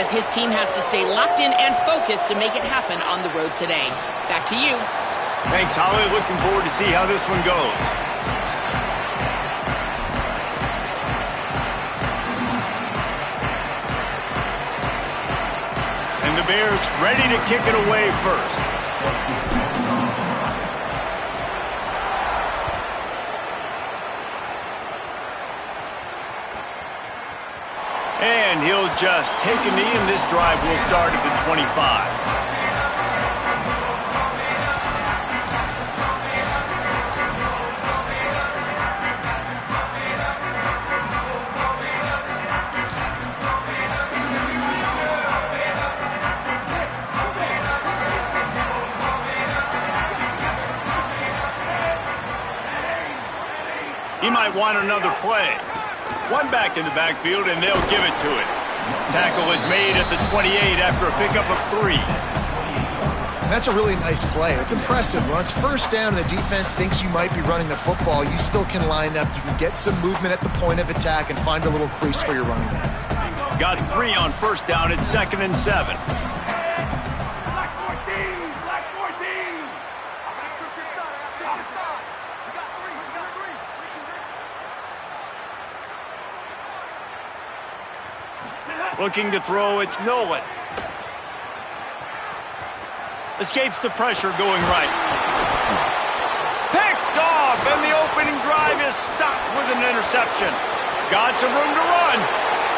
says his team has to stay locked in and focused to make it happen on the road today. Back to you. Thanks, Holly. Looking forward to see how this one goes. And the Bears ready to kick it away first. And he'll just take a knee, and this drive will start at the 25. He might want another play. One back in the backfield, and they'll give it to it. Tackle is made at the 28 after a pickup of 3. And that's a really nice play. It's impressive. When it's first down and the defense thinks you might be running the football, you still can line up. You can get some movement at the point of attack and find a little crease for your running back. Got 3 on first down at 2nd and 7. Looking to throw, it's Nolan. Escapes the pressure going right. Picked off, and the opening drive is stopped with an interception. Got some room to run.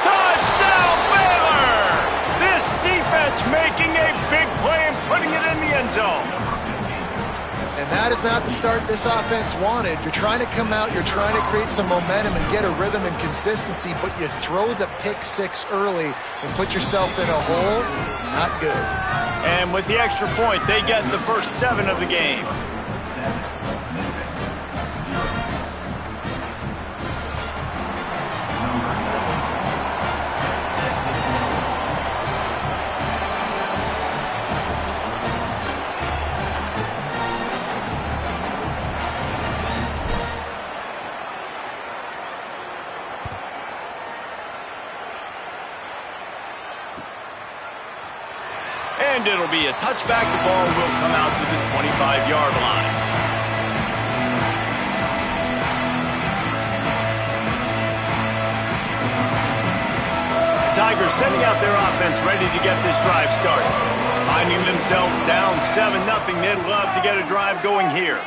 Touchdown, Baylor! This defense making a big play and putting it in the end zone. And that is not the start this offense wanted. You're trying to come out, you're trying to create some momentum and get a rhythm and consistency, but you throw the pick 6 early and put yourself in a hole. Not good. And with the extra point, they get the first 7 of the game. And it'll be a touchback. The ball will come out to the 25-yard line. Tigers sending out their offense ready to get this drive started. Finding themselves down 7-0. They'd love to get a drive going here.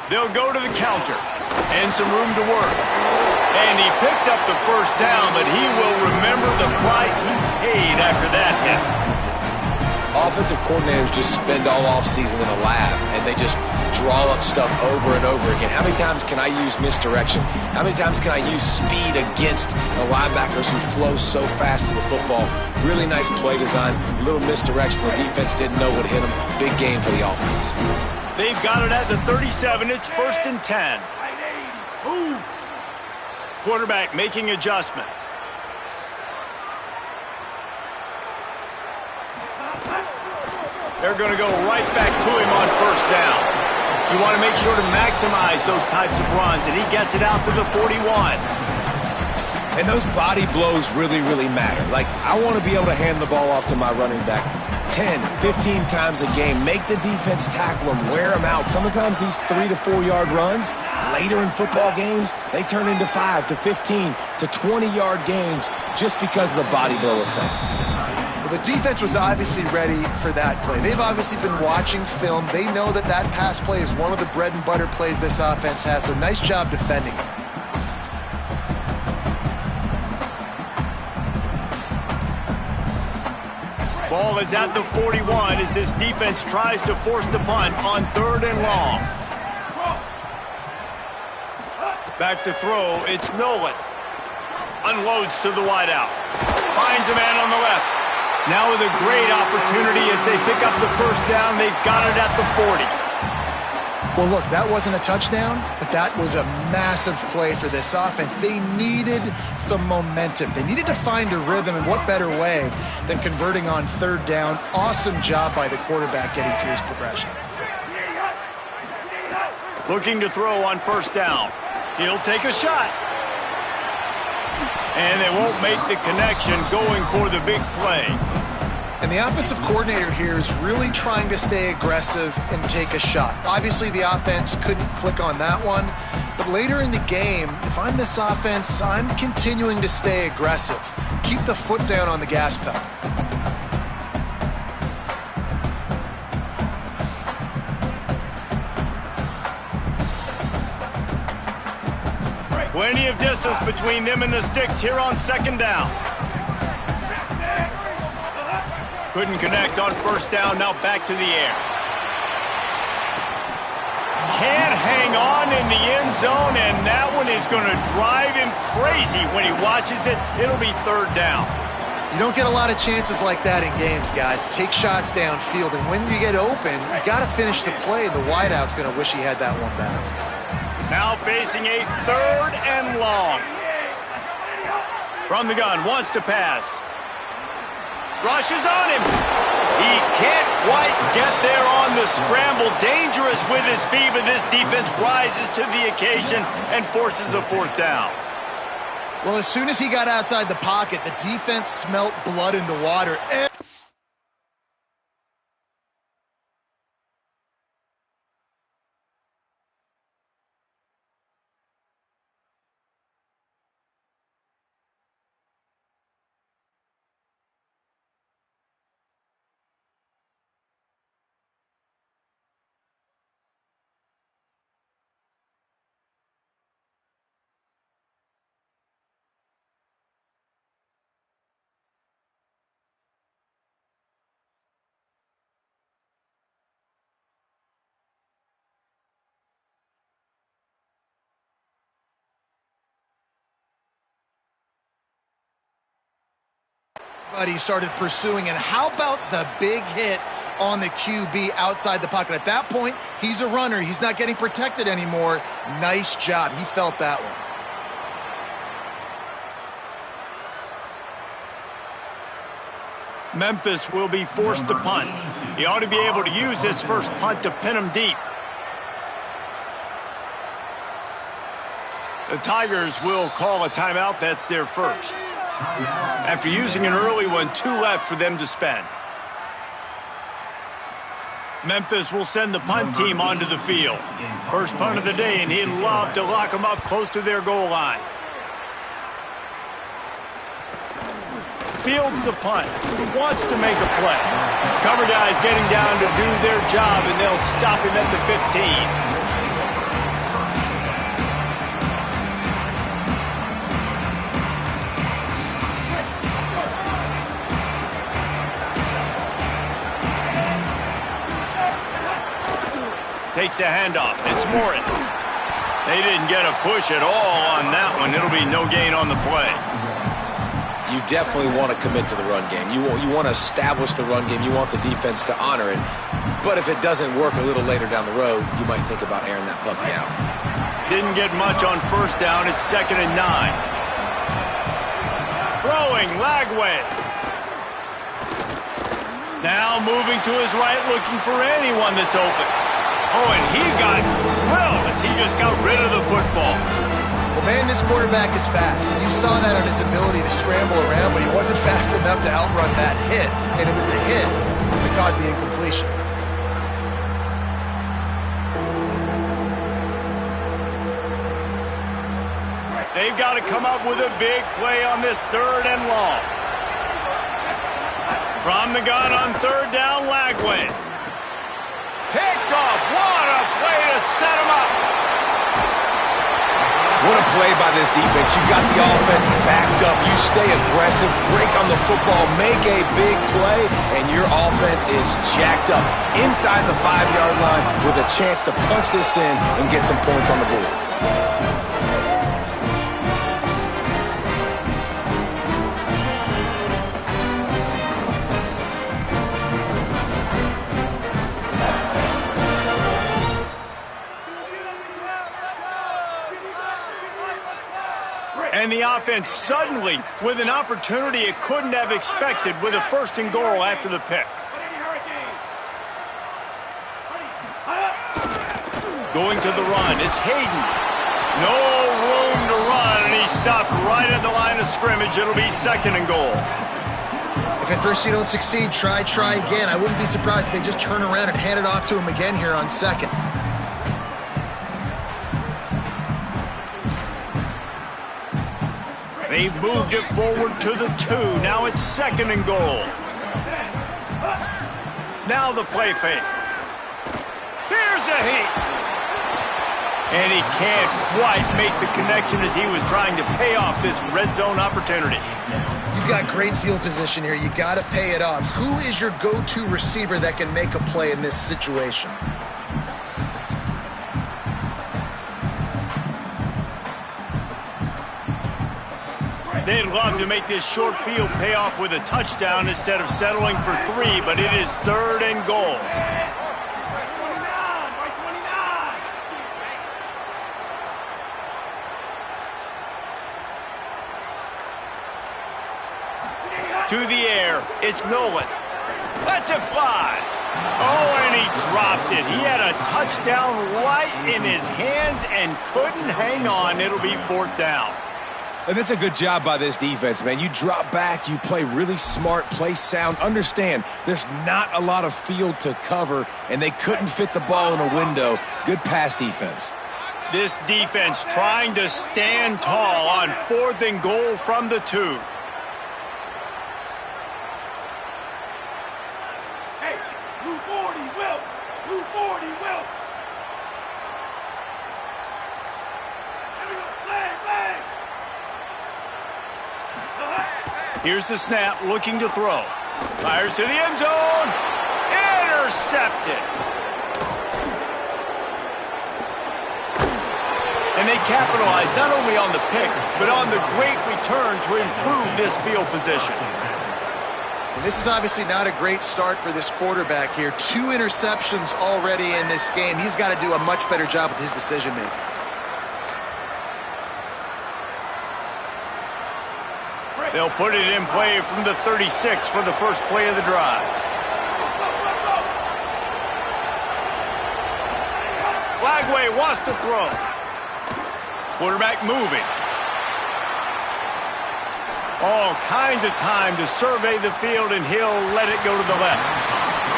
They'll go to the counter. And some room to work. And he picks up the first down, but he will remember the price he paid after that hit. Offensive coordinators just spend all offseason in a lab, and they just draw up stuff over and over again. How many times can I use misdirection? How many times can I use speed against the linebackers who flow so fast to the football? Really nice play design, a little misdirection. The defense didn't know what hit them. Big game for the offense. They've got it at the 37. It's 1st and 10. Quarterback making adjustments. They're going to go right back to him on first down. You want to make sure to maximize those types of runs, and he gets it out to the 41. And those body blows really, really matter. Like, I want to be able to hand the ball off to my running back 10, 15 times a game. Make the defense tackle them, wear them out. Sometimes these 3 to 4 yard runs, later in football games, they turn into 5 to 15 to 20-yard gains just because of the body blow effect. Well, the defense was obviously ready for that play. They've obviously been watching film. They know that that pass play is one of the bread and butter plays this offense has, so nice job defending it. Ball is at the 41 as this defense tries to force the punt on 3rd and long. Back to throw, it's Nolan. Unloads to the wideout. Finds a man on the left. Now with a great opportunity as they pick up the first down. They've got it at the 40. Well, look, that wasn't a touchdown, but that was a massive play for this offense. They needed some momentum. They needed to find a rhythm, and what better way than converting on 3rd down. Awesome job by the quarterback getting through his progression. Looking to throw on first down. He'll take a shot. And they won't make the connection going for the big play. And the offensive coordinator here is really trying to stay aggressive and take a shot. Obviously, the offense couldn't click on that one. But later in the game, if I'm this offense, I'm continuing to stay aggressive. Keep the foot down on the gas pedal. Plenty of distance between them and the sticks here on second down. Couldn't connect on first down, now back to the air. Can't hang on in the end zone, and that one is going to drive him crazy when he watches it. It'll be third down. You don't get a lot of chances like that in games, guys. Take shots downfield, and when you get open, you got to finish the play. The wideout's going to wish he had that one back. Now facing a third and long. From the gun, wants to pass. Rushes on him. He can't quite get there on the scramble. Dangerous with his feet, but this defense rises to the occasion and forces a fourth down. Well, as soon as he got outside the pocket, the defense smelt blood in the water. But he started pursuing, and how about the big hit on the QB outside the pocket? At that point, he's a runner. He's not getting protected anymore. Nice job. He felt that one. Memphis will be forced to punt. He ought to be able to use this first punt to pin him deep. The Tigers will call a timeout. That's their first. After using an early one, 2 left for them to spend. Memphis will send the punt team onto the field. First punt of the day, and he'd love to lock them up close to their goal line. Fields the punt. Wants to make a play. Cover guys getting down to do their job, and they'll stop him at the 15. Takes a handoff. It's Morris. They didn't get a push at all on that one. It'll be no gain on the play. You definitely want to commit to the run game. You want to establish the run game. You want the defense to honor it. But if it doesn't work a little later down the road, you might think about airing that puppy out. Didn't get much on first down. It's 2nd and 9. Throwing, Lagway. Now moving to his right, looking for anyone that's open. Oh, and he got drilled as he just got rid of the football. Well, man, this quarterback is fast. You saw that on his ability to scramble around, but he wasn't fast enough to outrun that hit. And it was the hit that caused the incompletion. They've got to come up with a big play on this 3rd and long. From the gun on 3rd down, Lagway. Picked off. What a play to set him up. What a play by this defense. You got the offense backed up. You stay aggressive, break on the football, make a big play, and your offense is jacked up inside the 5-yard line with a chance to punch this in and get some points on the board. And the offense suddenly with an opportunity it couldn't have expected with a 1st and goal after the pick. Going to the run. It's Hayden. No room to run, and he stopped right at the line of scrimmage. It'll be 2nd and goal. If at first you don't succeed, try again. I wouldn't be surprised if they just turn around and hand it off to him again here on 2nd. They've moved it forward to the 2. Now it's 2nd and goal. Now the play fake. Here's a heat. And he can't quite make the connection as he was trying to pay off this red zone opportunity. You've got great field position here. You got to pay it off. Who is your go-to receiver that can make a play in this situation? They'd love to make this short field pay off with a touchdown instead of settling for 3, but it is 3rd and goal. To the air, it's Nolan. Lets it fly. Oh, and he dropped it. He had a touchdown right in his hands and couldn't hang on. It'll be 4th down. And that's a good job by this defense, man. You drop back, you play really smart, play sound. Understand, there's not a lot of field to cover, and they couldn't fit the ball in a window. Good pass defense. This defense trying to stand tall on 4th and goal from the 2. Hey, 240 Wilkes! 240 Wilkes! Flag! Here's the snap, looking to throw. Fires to the end zone. Intercepted. And they capitalized not only on the pick, but on the great return to improve this field position. And this is obviously not a great start for this quarterback here. 2 interceptions already in this game. He's got to do a much better job with his decision-making. They'll put it in play from the 36 for the first play of the drive. Flagway wants to throw. Quarterback moving. All kinds of time to survey the field, and he'll let it go to the left.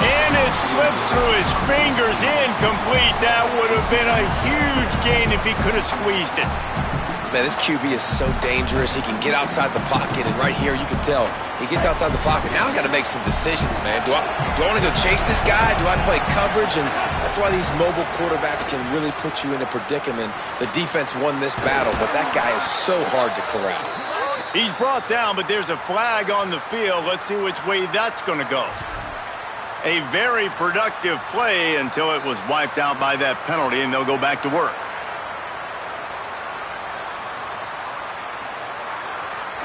And it slips through his fingers, incomplete. That would have been a huge gain if he could have squeezed it. Man, this QB is so dangerous. He can get outside the pocket, and right here you can tell he gets outside the pocket. Now I got to make some decisions, man. Do I want to go chase this guy? Do I play coverage? And that's why these mobile quarterbacks can really put you in a predicament. The defense won this battle, but that guy is so hard to corral. He's brought down, but there's a flag on the field. Let's see which way that's going to go. A very productive play until it was wiped out by that penalty, and they'll go back to work.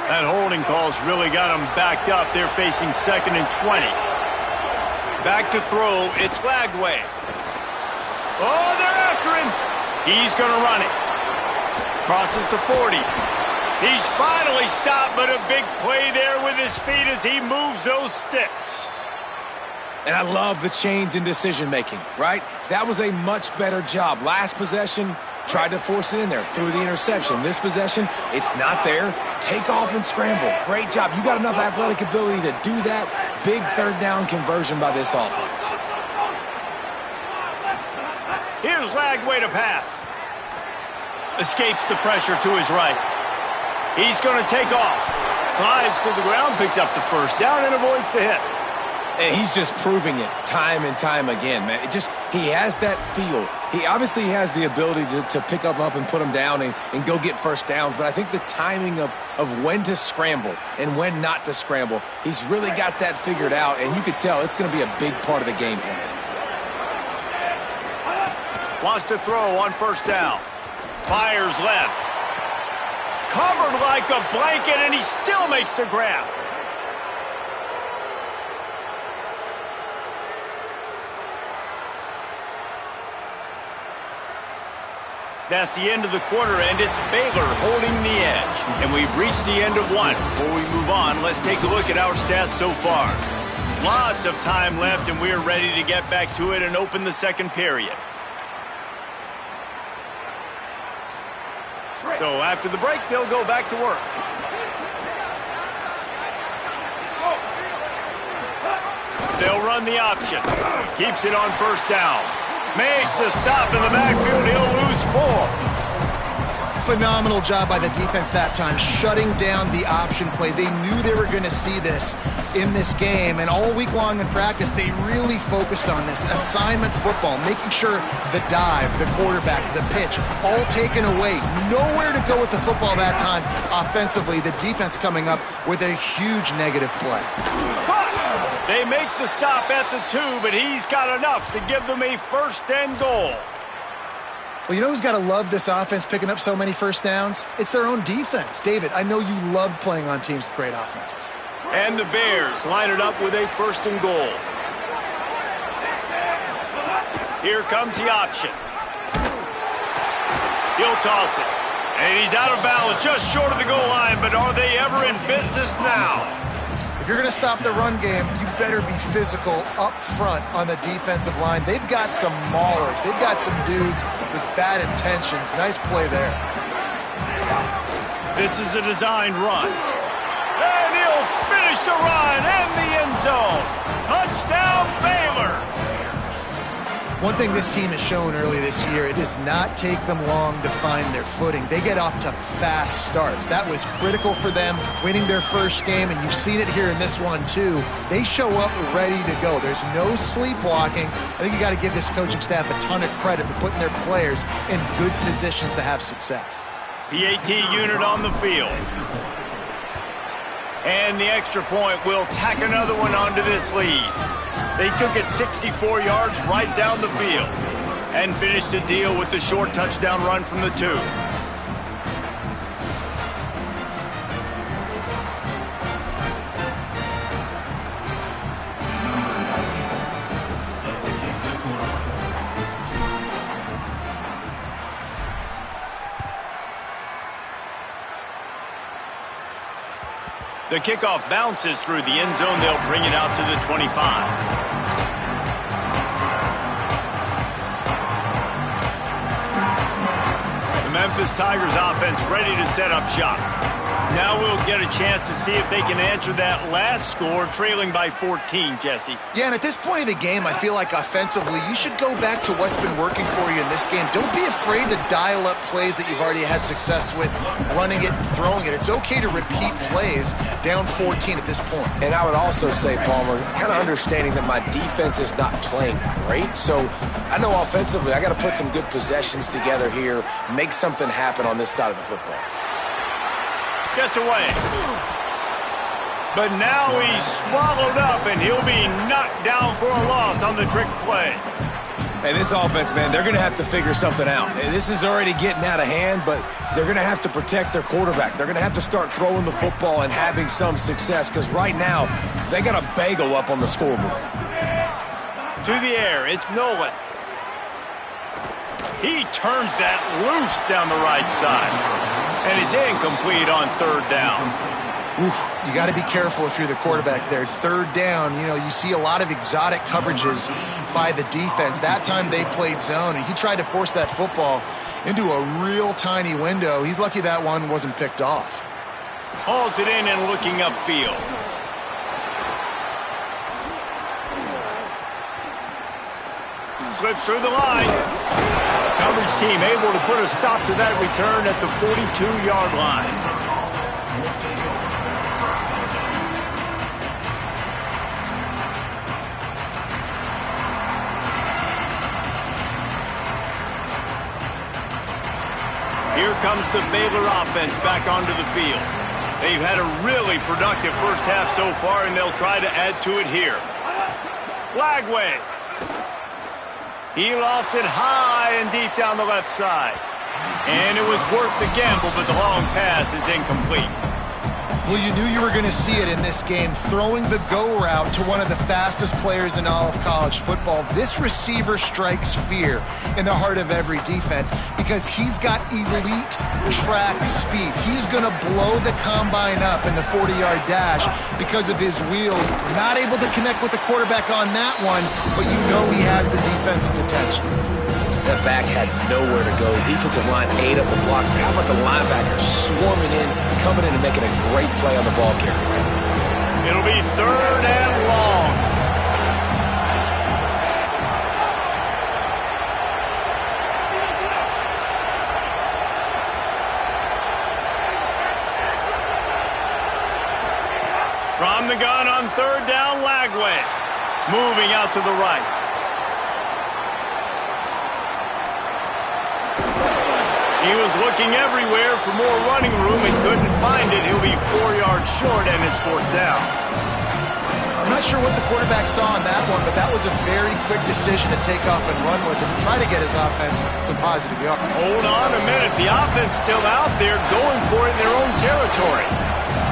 That holding call's really got them backed up. They're facing 2nd and 20. Back to throw. It's Flagway. Oh, they're after him. He's going to run it. Crosses to 40. He's finally stopped, but a big play there with his feet as he moves those sticks. And I love the change in decision-making, right? That was a much better job. Last possession, tried to force it in there, threw the interception. This possession, it's not there. Take off and scramble. Great job. You got enough athletic ability to do that. Big 3rd down conversion by this offense. Here's Flagway to pass. Escapes the pressure to his right. He's going to take off. Slides to the ground, picks up the 1st down, and avoids the hit. And he's just proving it time and time again, man. He has that feel. He obviously has the ability to pick them up and put them down and go get 1st downs, but I think the timing of when to scramble and when not to scramble, he's really got that figured out, and you could tell it's going to be a big part of the game plan. Wants to throw on 1st down. Fires left. Covered like a blanket, and he still makes the grab. That's the end of the quarter, and it's Baylor holding the edge. And we've reached the end of one. Before we move on, let's take a look at our stats so far. Lots of time left, and we're ready to get back to it and open the 2nd period. So after the break, they'll go back to work. They'll run the option. Keeps it on first down. Makes a stop in the backfield. He'll lose 4. Phenomenal job by the defense that time, shutting down the option play. They knew they were going to see this in this game, and all week long in practice, they really focused on this. Assignment football, making sure the dive, the quarterback, the pitch, all taken away. Nowhere to go with the football that time offensively. The defense coming up with a huge negative play. They make the stop at the 2, but he's got enough to give them a first and goal. Well, you know who's got to love this offense picking up so many first downs? It's their own defense. David, I know you loved playing on teams with great offenses. And the Bears line it up with a first and goal. Here comes the option. He'll toss it. And he's out of bounds just short of the goal line, but are they ever in business now? If you're going to stop the run game, you better be physical up front on the defensive line. They've got some maulers. They've got some dudes with bad intentions. Nice play there. This is a designed run. And he'll finish the run in the end zone. Touchdown, Baylor. One thing this team has shown early this year, it does not take them long to find their footing. They get off to fast starts. That was critical for them, winning their first game, and you've seen it here in this one too. They show up ready to go. There's no sleepwalking. I think you got to give this coaching staff a ton of credit for putting their players in good positions to have success. PAT unit on the field. And the extra point will tack another one onto this lead. They took it 64 yards right down the field and finished the deal with the short touchdown run from the 2. The kickoff bounces through the end zone. They'll bring it out to the 25. The Memphis Tigers offense ready to set up shop. Now we'll get a chance to see if they can answer that last score, trailing by 14, Jesse. Yeah, and at this point of the game, I feel like offensively, you should go back to what's been working for you in this game. Don't be afraid to dial up plays that you've already had success with, running it and throwing it. It's okay to repeat plays down 14 at this point. And I would also say, Palmer, kind of understanding that my defense is not playing great. So I know offensively, I got to put some good possessions together here, make something happen on this side of the football. Gets away. But now he's swallowed up, and he'll be knocked down for a loss on the trick play. Hey, this offense, man, they're going to have to figure something out. This is already getting out of hand, but they're going to have to protect their quarterback. They're going to have to start throwing the football and having some success, because right now, they got a bagel up on the scoreboard. To the air, it's Nolan. He turns that loose down the right side. And it's incomplete on third down. Oof, you got to be careful if you're the quarterback there. Third down, you know, you see a lot of exotic coverages by the defense. That time they played zone, and he tried to force that football into a real tiny window. He's lucky that one wasn't picked off. Hauls it in and looking upfield. Slips through the line. Coverage team able to put a stop to that return at the 42-yard line. Here comes the Baylor offense back onto the field. They've had a really productive first half so far, and they'll try to add to it here. Flagway. He lofts it high and deep down the left side. And it was worth the gamble, but the long pass is incomplete. Well, you knew you were going to see it in this game, throwing the go route to one of the fastest players in all of college football. This receiver strikes fear in the heart of every defense because he's got elite track speed. He's going to blow the combine up in the 40-yard dash because of his wheels. Not able to connect with the quarterback on that one, but you know he has the defense's attention. That back had nowhere to go. Defensive line ate up the blocks. But how about the linebackers swarming in, coming in and making a great play on the ball carrier? It'll be 3rd and long. From the gun on 3rd down, Lagway. Moving out to the right. He was looking everywhere for more running room and couldn't find it. He'll be 4 yards short, and it's 4th down. I'm not sure what the quarterback saw on that one, but that was a very quick decision to take off and run with and try to get his offense some positive yards. Hold on a minute. The offense still out there going for it in their own territory.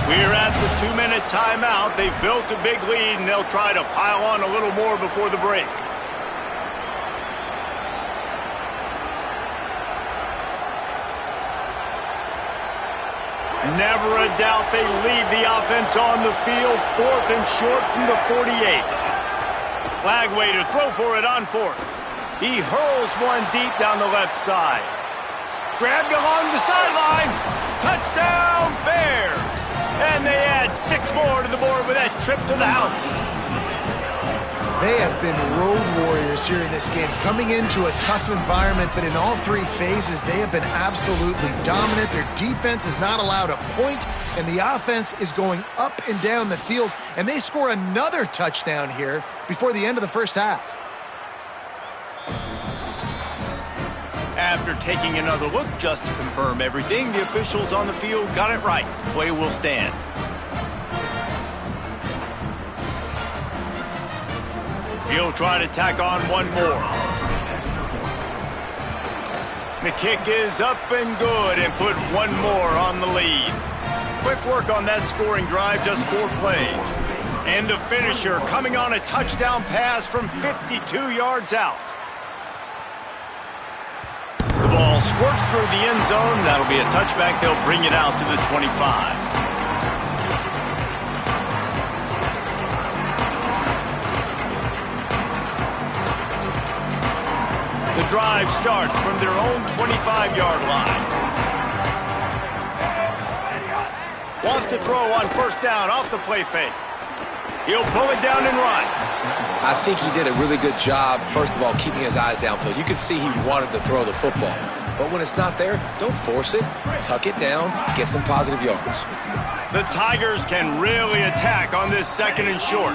We're at the 2-minute timeout. They've built a big lead, and they'll try to pile on a little more before the break. Never a doubt they lead the offense on the field. 4th and short from the 48. Lagway to throw for it on 4th. He hurls one deep down the left side. Grabbed along the sideline. Touchdown, Bears. And they add 6 more to the board with that trip to the house. They have been road warriors here in this game, coming into a tough environment, but in all 3 phases, they have been absolutely dominant. Their defense is not allowed a point, and the offense is going up and down the field, and they score another touchdown here before the end of the first half. After taking another look just to confirm everything, the officials on the field got it right. Play will stand. He'll try to tack on one more. The kick is up and good and put one more on the lead. Quick work on that scoring drive, just 4 plays. And the finisher coming on a touchdown pass from 52 yards out. The ball squirts through the end zone. That'll be a touchback. They'll bring it out to the 25. The drive starts from their own 25-yard line. Wants to throw on 1st down off the play fake. He'll pull it down and run. I think he did a really good job, first of all, keeping his eyes downfield. You could see he wanted to throw the football. But when it's not there, don't force it. Tuck it down, get some positive yards. The Tigers can really attack on this 2nd and short.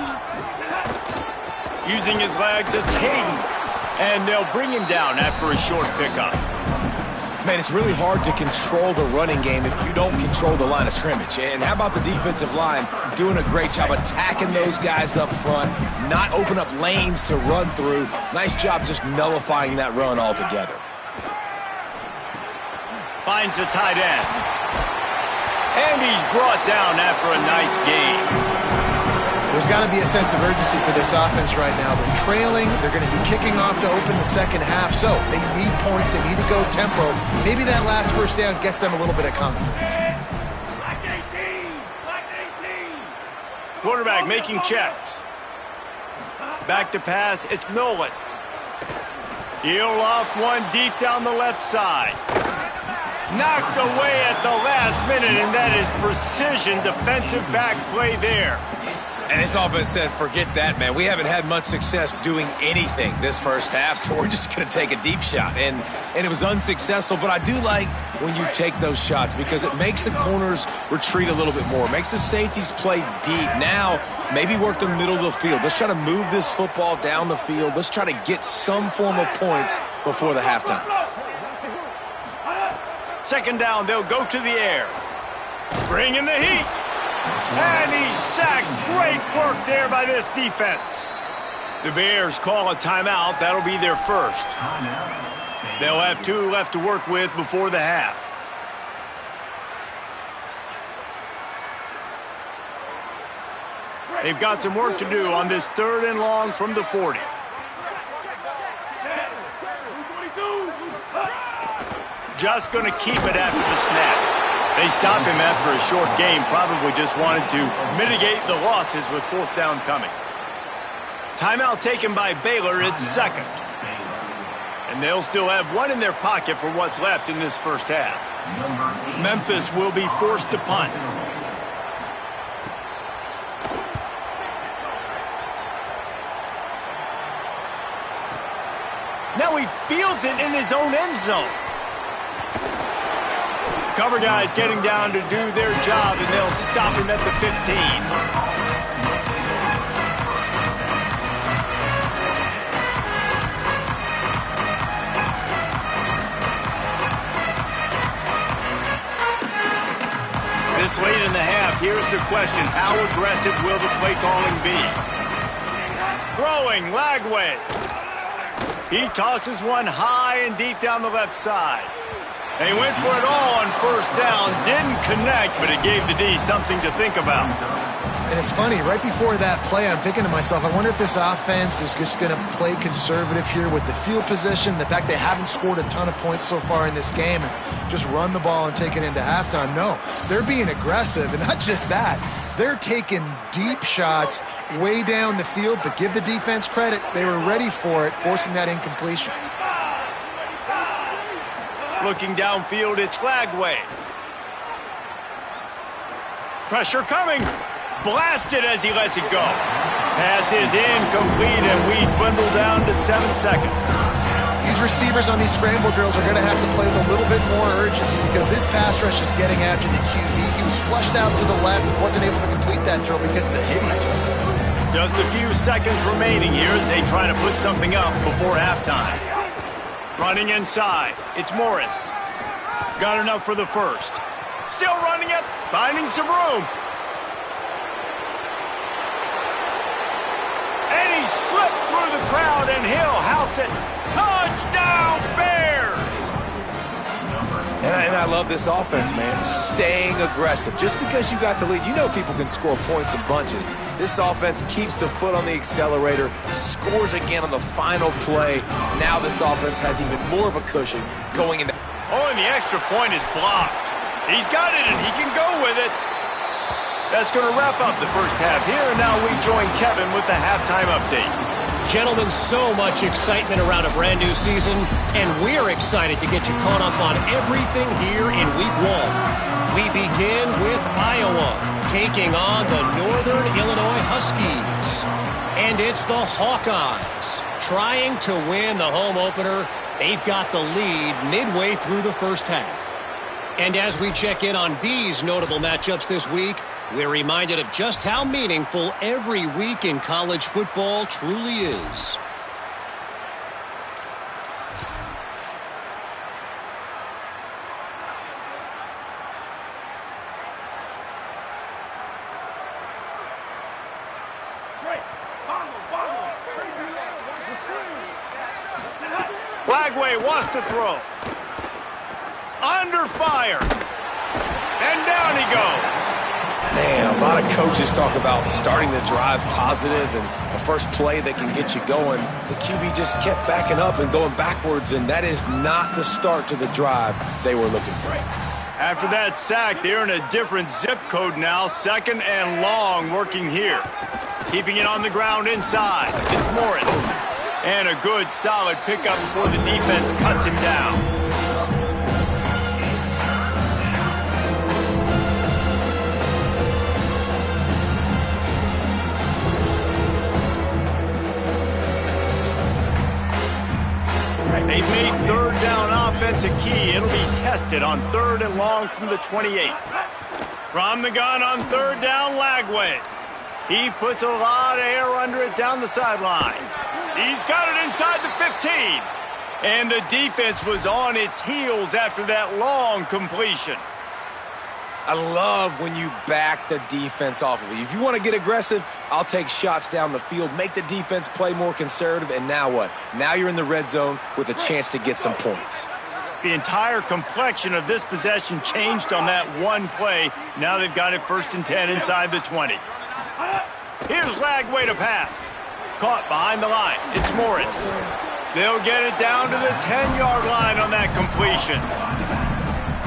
Using his legs, it's Hayden. And they'll bring him down after a short pickup. Man, it's really hard to control the running game if you don't control the line of scrimmage. And how about the defensive line doing a great job attacking those guys up front, not open up lanes to run through. Nice job just nullifying that run altogether. Finds the tight end. And he's brought down after a nice game. There's got to be a sense of urgency for this offense right now. They're trailing. They're going to be kicking off to open the 2nd half. So they need points. They need to go tempo. Maybe that last 1st down gets them a little bit of confidence. Black 18! Black 18! Quarterback making checks. Back to pass. It's Nolan. He'll off one deep down the left side. Knocked away at the last minute, and that is precision defensive back play there. And this offense said, forget that, man. We haven't had much success doing anything this first half, so we're just going to take a deep shot. And it was unsuccessful, but I do like when you take those shots because it makes the corners retreat a little bit more. It makes the safeties play deep. Now, maybe work the middle of the field. Let's try to move this football down the field. Let's try to get some form of points before the halftime. 2nd down, they'll go to the air. Bring in the heat. And he's sacked. Great work there by this defense. The Bears call a timeout. That'll be their first. They'll have 2 left to work with before the half. They've got some work to do on this 3rd and long from the 40. Just going to keep it after the snap. They stopped him after a short game, probably just wanted to mitigate the losses with 4th down coming. Timeout taken by Baylor, it's 2nd. And they'll still have one in their pocket for what's left in this first half. Memphis will be forced to punt. Now he fields it in his own end zone. Cover guys getting down to do their job, and they'll stop him at the 15. This late in the half, here's the question. How aggressive will the play calling be? Throwing, Lagway. He tosses one high and deep down the left side. They went for it all on first down. Didn't connect, but it gave the D something to think about. And it's funny, right before that play, I'm thinking to myself, I wonder if this offense is just going to play conservative here with the field position, the fact they haven't scored a ton of points so far in this game, and just run the ball and take it into halftime. No, they're being aggressive, and not just that. They're taking deep shots way down the field, but give the defense credit. They were ready for it, forcing that incompletion. Looking downfield, it's Lagway. Pressure coming. Blasted as he lets it go. Pass is incomplete, and we dwindle down to 7 seconds. These receivers on these scramble drills are going to have to play with a little bit more urgency because this pass rush is getting after the QB. He was flushed out to the left and wasn't able to complete that throw because of the hit he took. Just a few seconds remaining here as they try to put something up before halftime. Running inside, it's Morris. Got enough for the first. Still running it, finding some room. And he slipped through the crowd, and he'll house it. Touchdown, Bears! And I love this offense, man. Staying aggressive. Just because you got the lead, you know people can score points in bunches. This offense keeps the foot on the accelerator, scores again on the final play. Now this offense has even more of a cushion going into... Oh, and the extra point is blocked. He's got it, and he can go with it. That's going to wrap up the first half here, and now we join Kevin with the halftime update. Gentlemen, so much excitement around a brand new season, and we're excited to get you caught up on everything here in Week 1. We begin with Iowa, taking on the Northern Illinois Huskies. And it's the Hawkeyes, trying to win the home opener. They've got the lead midway through the first half. And as we check in on these notable matchups this week, we're reminded of just how meaningful every week in college football truly is. Lagway wants to throw. Under fire. And down he goes. Man, a lot of coaches talk about starting the drive positive and the first play that can get you going. The QB just kept backing up and going backwards, and that is not the start to the drive they were looking for. After that sack, they're in a different zip code now. 2nd and long working here. Keeping it on the ground inside. It's Morris. And a good, solid pickup before the defense cuts him down. They've made 3rd down offense a key. It'll be tested on 3rd and long from the 28. From the gun on 3rd down, Lagway. He puts a lot of air under it down the sideline. He's got it inside the 15. And the defense was on its heels after that long completion. I love when you back the defense off of you. If you want to get aggressive, I'll take shots down the field, make the defense play more conservative, and now what? Now you're in the red zone with a chance to get some points. The entire complexion of this possession changed on that one play. Now they've got it 1st and 10 inside the 20. Here's Lagway to pass. Caught behind the line. It's Morris. They'll get it down to the 10-yard line on that completion.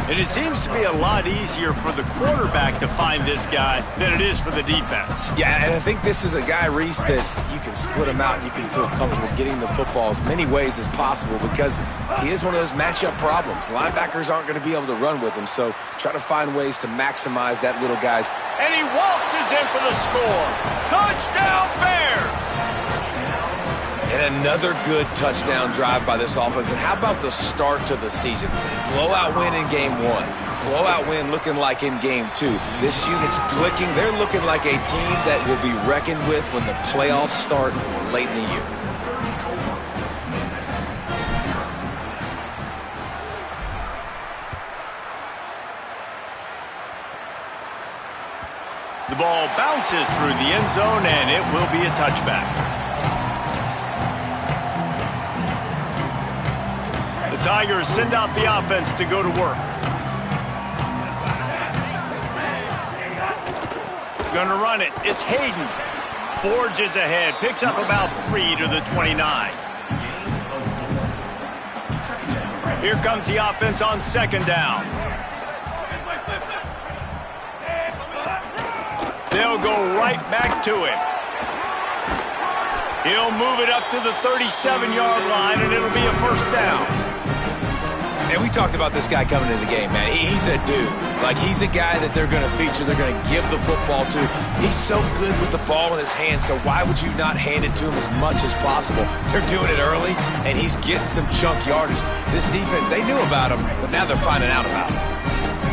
And it seems to be a lot easier for the quarterback to find this guy than it is for the defense. Yeah, and I think this is a guy, Reese, that you can split him out and you can feel comfortable getting the football as many ways as possible because he is one of those matchup problems. Linebackers aren't going to be able to run with him, so try to find ways to maximize that little guy's. And he waltzes in for the score. Touchdown, Bears! And another good touchdown drive by this offense. And how about the start to the season? Blowout win in game 1. Blowout win looking like in game 2. This unit's clicking. They're looking like a team that will be reckoned with when the playoffs start late in the year. The ball bounces through the end zone, and it will be a touchback. The Tigers send out the offense to go to work. Gonna run it. It's Hayden. Forges ahead. Picks up about 3 to the 29. Here comes the offense on second down. They'll go right back to him. He'll move it up to the 37-yard line, and it'll be a first down. And we talked about this guy coming into the game, man. He's a dude. Like, he's a guy that they're going to feature, they're going to give the football to. He's so good with the ball in his hands, so why would you not hand it to him as much as possible? They're doing it early, and he's getting some chunk yardage. This defense, they knew about him, but now they're finding out about him.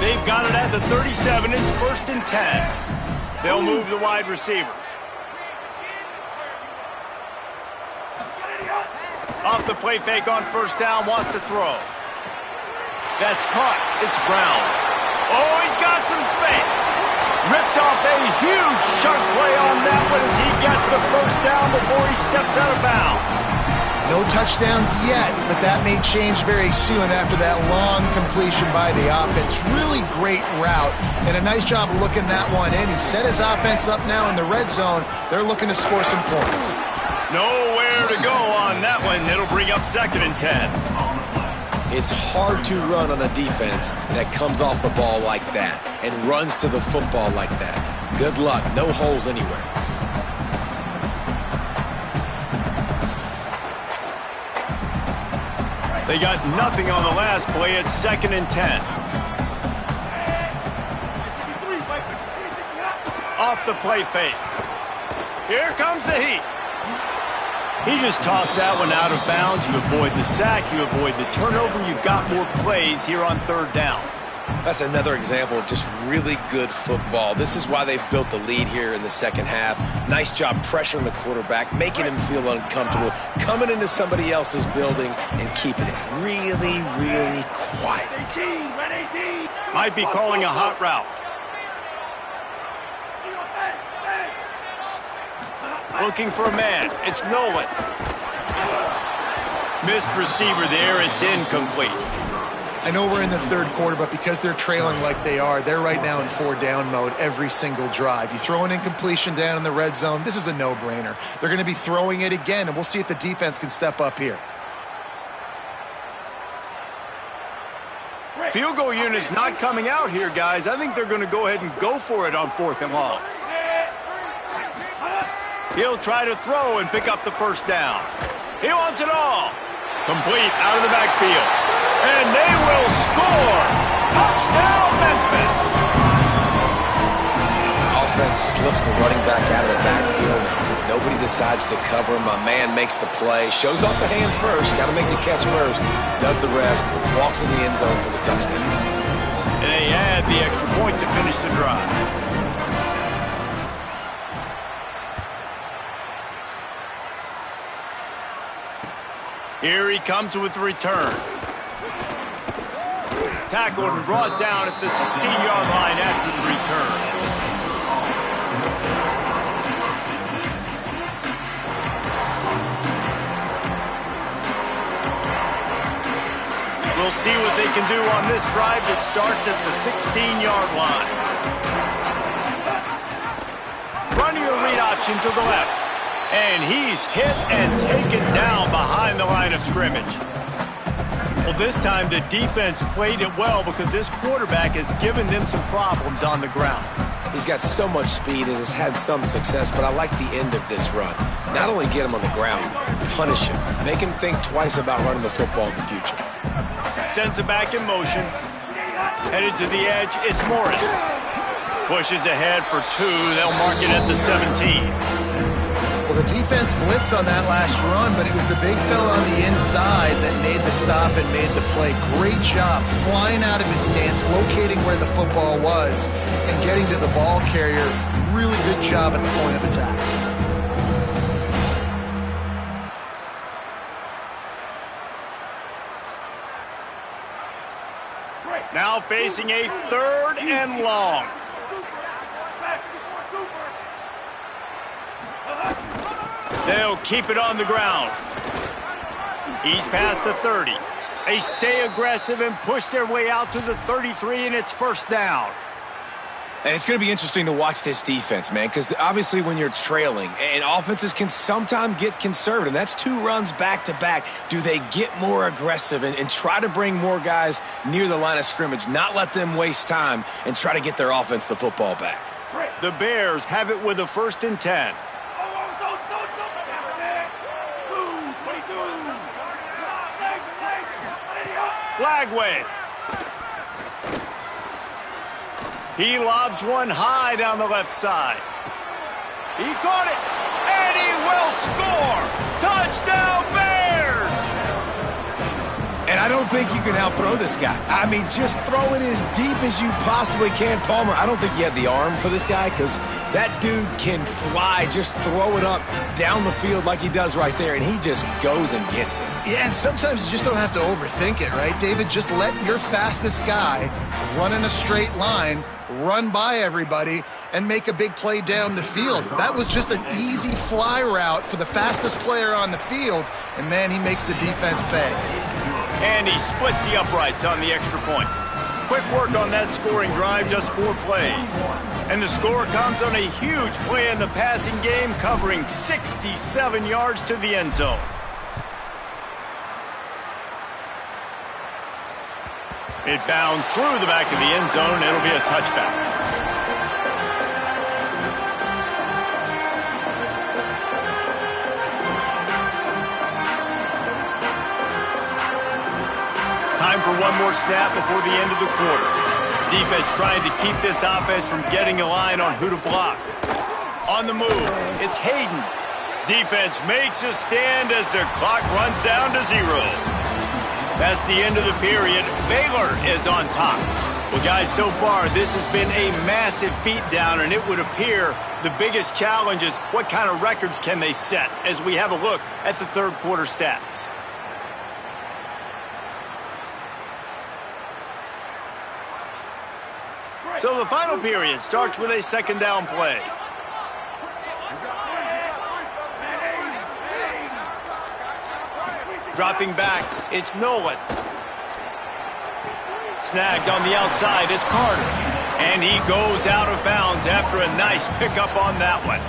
They've got it at the 37. It's 1st and 10. They'll move the wide receiver. Off the play fake on first down, wants to throw. That's caught. It's Brown. Oh, he's got some space. Ripped off a huge chunk play on that one as he gets the first down before he steps out of bounds. No touchdowns yet, but that may change very soon after that long completion by the offense. Really great route, and a nice job of looking that one in. He set his offense up now in the red zone. They're looking to score some points. Nowhere to go on that one. It'll bring up 2nd and 10. It's hard to run on a defense that comes off the ball like that and runs to the football like that. Good luck. No holes anywhere. They got nothing on the last play. It's 2nd and 10. Off the play fake. Here comes the heat. He just tossed that one out of bounds. You avoid the sack, you avoid the turnover. You've got more plays here on 3rd down. That's another example of just really good football. This is why they've built the lead here in the second half. Nice job pressuring the quarterback, making him feel uncomfortable, coming into somebody else's building and keeping it really, really quiet. Might be calling a hot route. Looking for a man. It's Nolan. Missed receiver there. It's incomplete. I know we're in the 3rd quarter, but because they're trailing like they are, they're right now in 4-down mode every single drive. You throw an incompletion down in the red zone, this is a no-brainer. They're going to be throwing it again, and we'll see if the defense can step up here. Field goal unit's not coming out here, guys. I think they're going to go ahead and go for it on 4th and long. He'll try to throw and pick up the first down. He wants it all. Complete out of the backfield. And they will score. Touchdown, Memphis. Offense slips the running back out of the backfield. Nobody decides to cover him. My man makes the play. Shows off the hands first. Got to make the catch first. Does the rest. Walks in the end zone for the touchdown. And they add the extra point to finish the drive. Here he comes with the return. Tackled and brought down at the 16-yard line after the return. We'll see what they can do on this drive that starts at the 16-yard line. Running a read option to the left. And he's hit and taken down behind the line of scrimmage. Well, this time the defense played it well because this quarterback has given them some problems on the ground. He's got so much speed and has had some success, but I like the end of this run. Not only get him on the ground, punish him. Make him think twice about running the football in the future. Sends it back in motion. Headed to the edge, it's Morris. Pushes ahead for 2. They'll mark it at the 17. Well, the defense blitzed on that last run, but it was the big fella on the inside that made the stop and made the play. Great job flying out of his stance, locating where the football was, and getting to the ball carrier. Really good job at the point of attack. Now facing a 3rd and long. They'll keep it on the ground. He's past the 30. They stay aggressive and push their way out to the 33, and it's 1st down. And it's going to be interesting to watch this defense, man, because obviously when you're trailing, and offenses can sometimes get conservative, and that's 2 runs back-to-back. Do they get more aggressive and try to bring more guys near the line of scrimmage, not let them waste time, and try to get their offense the football back? The Bears have it with a 1st and 10. Flagway. He lobs one high down the left side. He caught it, and he will score! Touchdown, Bears! And I don't think you can out-throw this guy. I mean, just throw it as deep as you possibly can, Palmer. I don't think you have the arm for this guy because that dude can fly. Just throw it up down the field like he does right there, and he just goes and gets it. Yeah, and sometimes you just don't have to overthink it, right, David? Just let your fastest guy run in a straight line, run by everybody, and make a big play down the field. That was just an easy fly route for the fastest player on the field, and, man, he makes the defense pay. And he splits the uprights on the extra point. Quick work on that scoring drive, just 4 plays. And the score comes on a huge play in the passing game, covering 67 yards to the end zone. It bounds through the back of the end zone. It'll be a touchback. Time for one more snap before the end of the quarter. Defense trying to keep this offense from getting a line on who to block. On the move, it's Hayden. Defense makes a stand as their clock runs down to 0. That's the end of the period. Baylor is on top. Well, guys, so far, this has been a massive beatdown, and it would appear the biggest challenge is what kind of records can they set as we have a look at the 3rd quarter stats. So the final period starts with a 2nd down play. Dropping back, it's Nolan. Snagged on the outside, it's Carter. And he goes out of bounds after a nice pickup on that one.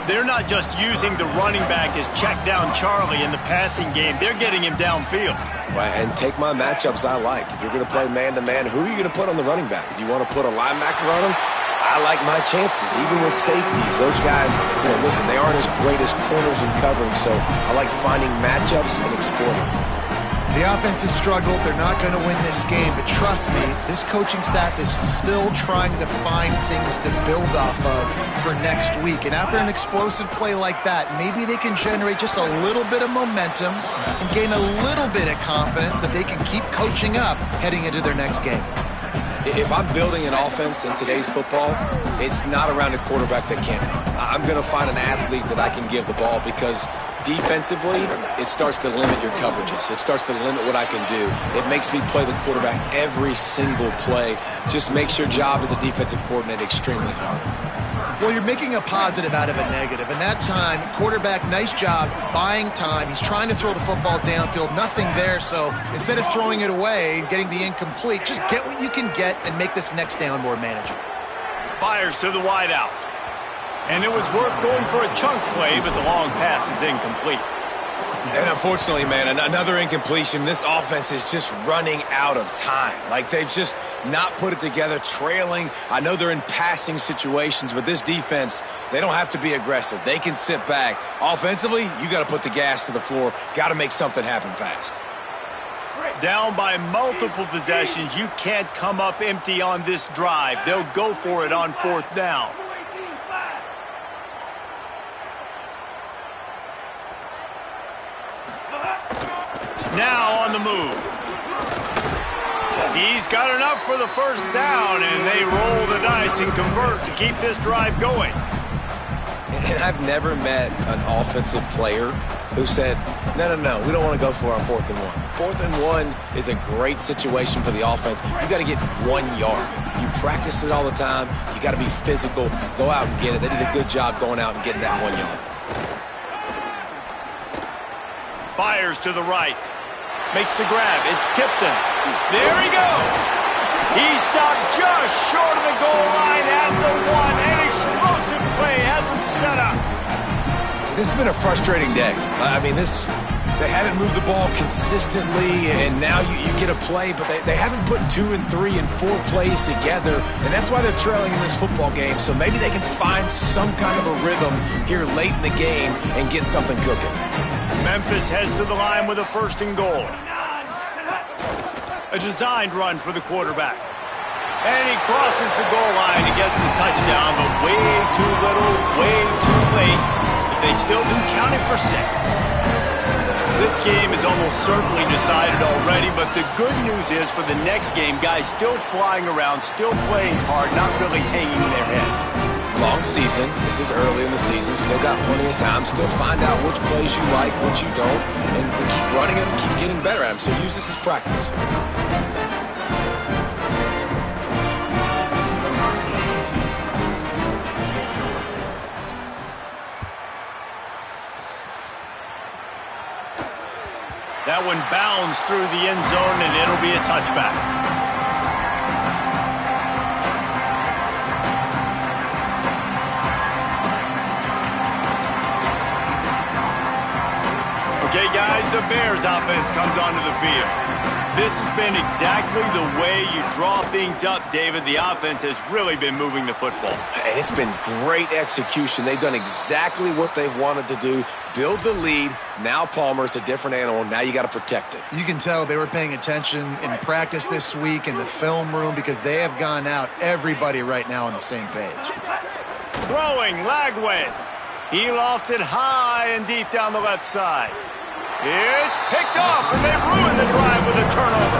They're not just using the running back as check down Charlie in the passing game. They're getting him downfield. Right, and take my matchups I like. If you're going to play man-to-man, who are you going to put on the running back? Do you want to put a linebacker on him? I like my chances, even with safeties. Those guys, listen, they aren't as great as corners and covering, so I like finding matchups and exploiting them. The offense has struggled. They're not going to win this game, but trust me, this coaching staff is still trying to find things to build off of for next week. And after an explosive play like that, maybe they can generate just a little bit of momentum and gain a little bit of confidence that they can keep coaching up heading into their next game. If I'm building an offense in today's football, it's not around a quarterback that can't run. I'm going to find an athlete that I can give the ball because defensively, it starts to limit your coverages. It starts to limit what I can do. It makes me play the quarterback every single play. Just makes your job as a defensive coordinator extremely hard. Well, you're making a positive out of a negative. And that time, quarterback, nice job, buying time. He's trying to throw the football downfield, nothing there. So instead of throwing it away and getting the incomplete, just get what you can get and make this next down more manageable. Fires to the wideout. And it was worth going for a chunk play, but the long pass is incomplete. And unfortunately, man, another incompletion. This offense is just running out of time. Like, they've just not put it together, trailing. I know they're in passing situations, but this defense, they don't have to be aggressive. They can sit back. Offensively, you got to put the gas to the floor. Got to make something happen fast. Down by multiple possessions, you can't come up empty on this drive. They'll go for it on 4th down. Now on the move. He's got enough for the 1st down, and they roll the dice and convert to keep this drive going. And I've never met an offensive player who said, no, we don't want to go for it on 4th and 1. 4th and 1 is a great situation for the offense. You got to get 1 yard. You practice it all the time. You got to be physical. Go out and get it. They did a good job going out and getting that 1 yard. Fires to the right. Makes the grab. It's Tipton. There he goes. He stopped just short of the goal line at the 1. An explosive play has him set up. This has been a frustrating day. I mean, they haven't moved the ball consistently, and now you get a play, but they haven't put 2 and 3 and 4 plays together, and that's why they're trailing in this football game. So maybe they can find some kind of a rhythm here late in the game and get something cooking. Memphis heads to the line with a 1st and goal. A designed run for the quarterback. And he crosses the goal line and gets the touchdown, but way too little, way too late. But they still do count it for 6. This game is almost certainly decided already, but the good news is for the next game, guys still flying around, still playing hard, not really hanging their heads. Long season. This is early in the season. Still got plenty of time. Still find out which plays you like, which you don't, and keep running them, keep getting better at them. So use this as practice. That one bounds through the end zone, and it'll be a touchback. Okay, guys, the Bears offense comes onto the field. This has been exactly the way you draw things up, David. The offense has really been moving the football. And it's been great execution. They've done exactly what they've wanted to do. Build the lead. Now Palmer's a different animal. Now you got to protect it. You can tell they were paying attention in practice this week in the film room because they have gone out, everybody right now on the same page. Throwing, Lagway. He lofts it high and deep down the left side. It's picked off, and they ruined the drive with a turnover.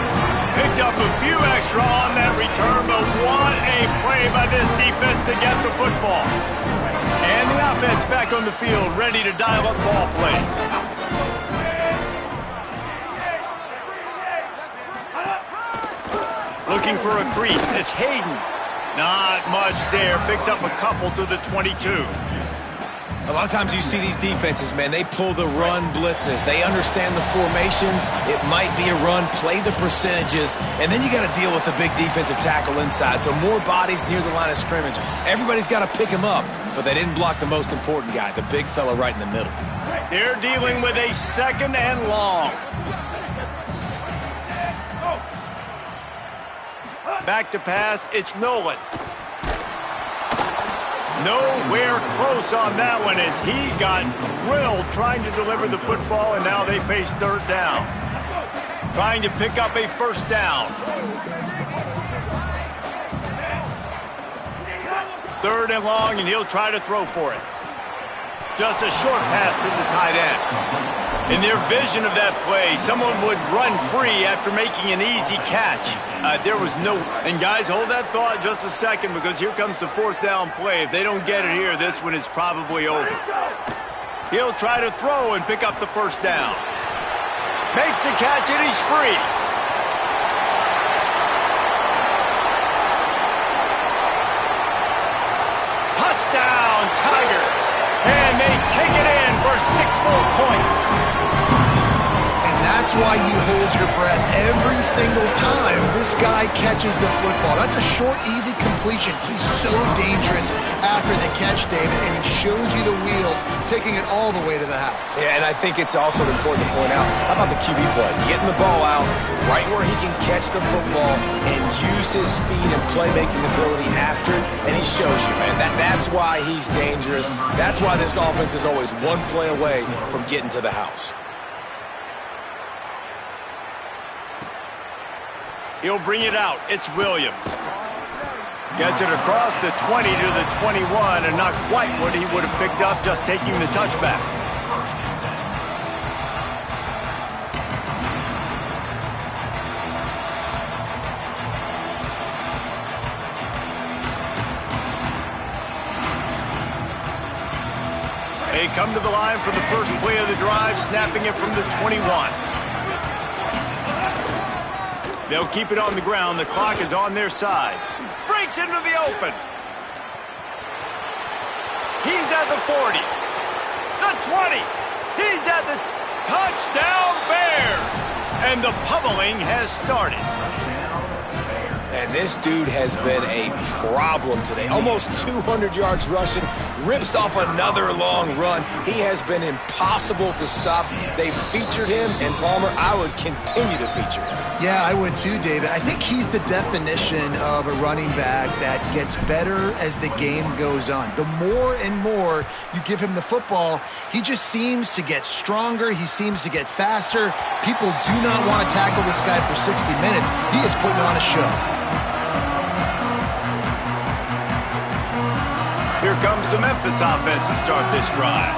Picked up a few extra on that return, but what a play by this defense to get the football. And the offense back on the field, ready to dial up ball plays. Looking for a crease, it's Hayden. Not much there, picks up a couple to the 22. A lot of times you see these defenses, man, they pull the run blitzes. They understand the formations. It might be a run, play the percentages, and then you got to deal with the big defensive tackle inside. So more bodies near the line of scrimmage. Everybody's got to pick him up, but they didn't block the most important guy, the big fella right in the middle. They're dealing with a 2nd and long. Back to pass, it's Nolan. Nowhere close on that one as he got drilled trying to deliver the football, and now they face 3rd down. Trying to pick up a 1st down. 3rd and long, and he'll try to throw for it. Just a short pass to the tight end. In their vision of that play, someone would run free after making an easy catch. There was no... And guys, hold that thought just a second because here comes the 4th down play. If they don't get it here, this one is probably over. He'll try to throw and pick up the 1st down. Makes the catch and he's free. Touchdown, Tigers. And they take it in for 6 more points. And That's why you hold your breath every single time this guy catches the football. That's a short, easy completion. He's so dangerous after the catch, David, and he shows you the wheels, taking it all the way to the house. Yeah, and I think it's also important to point out, how about the QB play? Getting the ball out right where he can catch the football and use his speed and playmaking ability after it, and he shows you, man. That's why he's dangerous. That's why this offense is always one play away from getting to the house. He'll bring it out. It's Williams. Gets it across the 20 to the 21, and not quite what he would have picked up just taking the touchback. They come to the line for the first play of the drive, snapping it from the 21. They'll keep it on the ground. The clock is on their side. Breaks into the open. He's at the 40. The 20. He's at the touchdown Bears. And the pummeling has started. And this dude has been a problem today. Almost 200 yards rushing. Rips off another long run. He has been impossible to stop. They've featured him, and Palmer, I would continue to feature him. Yeah, I would too, David. I think he's the definition of a running back that gets better as the game goes on. The more and more you give him the football, he just seems to get stronger. He seems to get faster. People do not want to tackle this guy for 60 minutes. He is putting on a show. Here comes the Memphis offense to start this drive.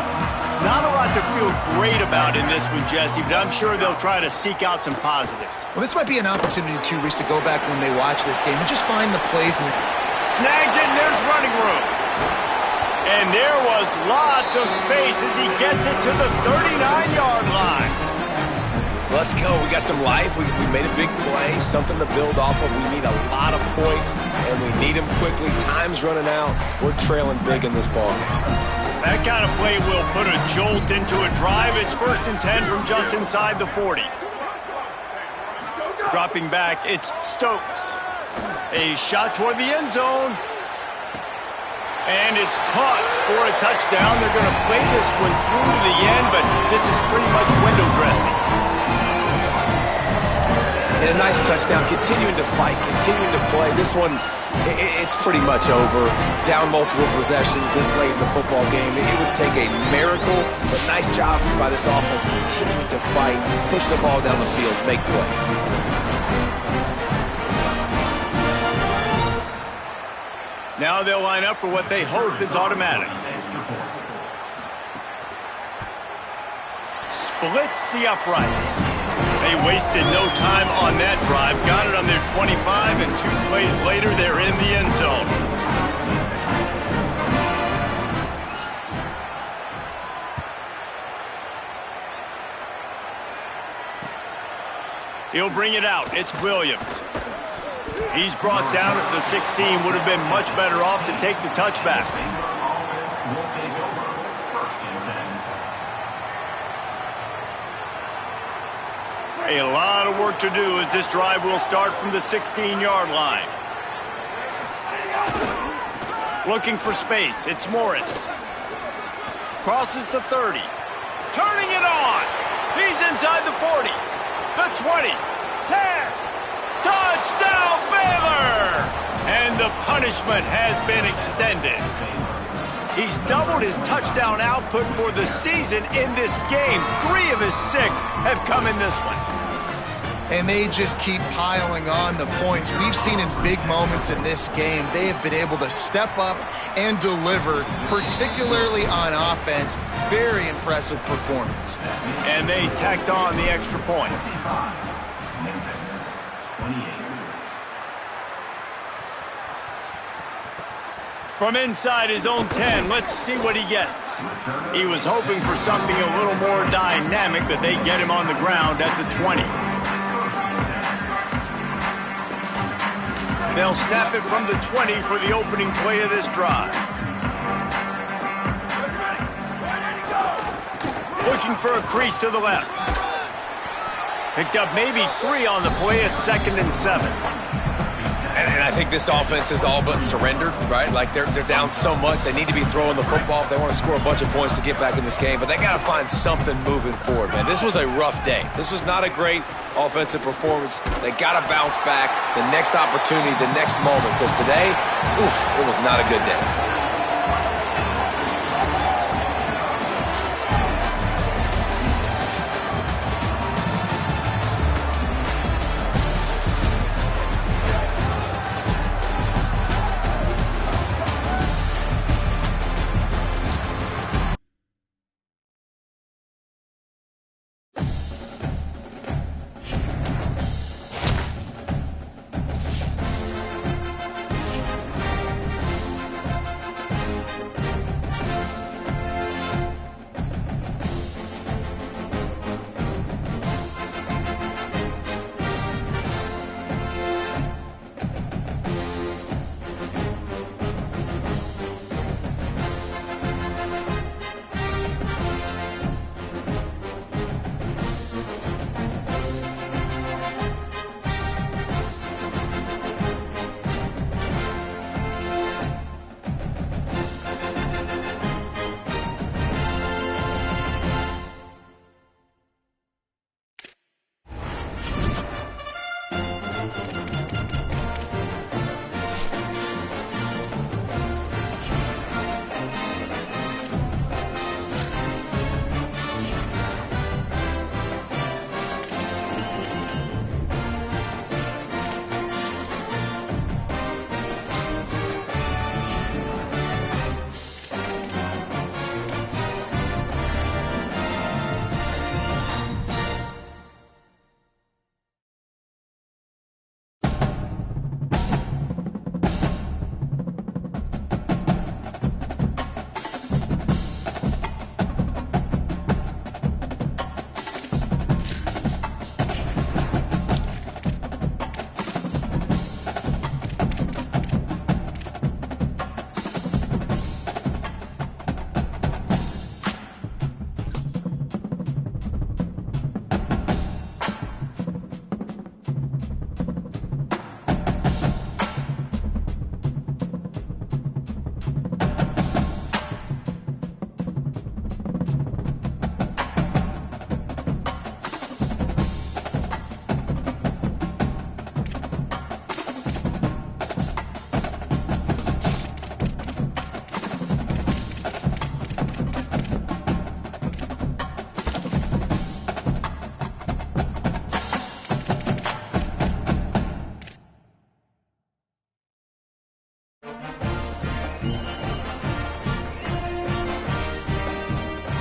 Not a lot to feel great about in this one, Jesse, but I'm sure they'll try to seek out some positives. Well, this might be an opportunity, too, Reese, to go back when they watch this game and just find the plays. Snags it, and there's running room. And there was lots of space as he gets it to the 39-yard line. Let's go. We got some life. We made a big play, something to build off of. We need a lot of points, and we need them quickly. Time's running out. We're trailing big in this ballgame. That kind of play will put a jolt into a drive. It's 1st and 10 from just inside the 40. Dropping back, it's Stokes. A shot toward the end zone. And it's caught for a touchdown. They're going to play this one through to the end, but this is pretty much window dressing. And a nice touchdown, continuing to fight, continuing to play. This one, it's pretty much over. Down multiple possessions this late in the football game. It would take a miracle, but nice job by this offense continuing to fight, push the ball down the field, make plays. Now they'll line up for what they hope is automatic. Splits the uprights. They wasted no time on that drive. Got it on their 25, and 2 plays later, they're in the end zone. He'll bring it out. It's Williams. He's brought down at the 16. Would have been much better off to take the touchback. A lot of work to do as this drive will start from the 16-yard line. Looking for space. It's Morris. Crosses the 30. Turning it on. He's inside the 40. The 20. 10. Touchdown, Baylor! And the punishment has been extended. He's doubled his touchdown output for the season in this game. 3 of his 6 have come in this one. And they just keep piling on the points. We've seen in big moments in this game, they have been able to step up and deliver, particularly on offense. Very impressive performance. And they tacked on the extra point. From inside his own 10, let's see what he gets. He was hoping for something a little more dynamic, but they get him on the ground at the 20. They'll snap it from the 20 for the opening play of this drive. Looking for a crease to the left. Picked up maybe 3 on the play at 2nd and 7. And I think this offense is all but surrendered, right? Like they're down so much. They need to be throwing the football if they want to score a bunch of points to get back in this game. But they got to find something moving forward, man. This was a rough day. This was not a great offensive performance. They got to bounce back the next opportunity, the next moment. Because today, it was not a good day.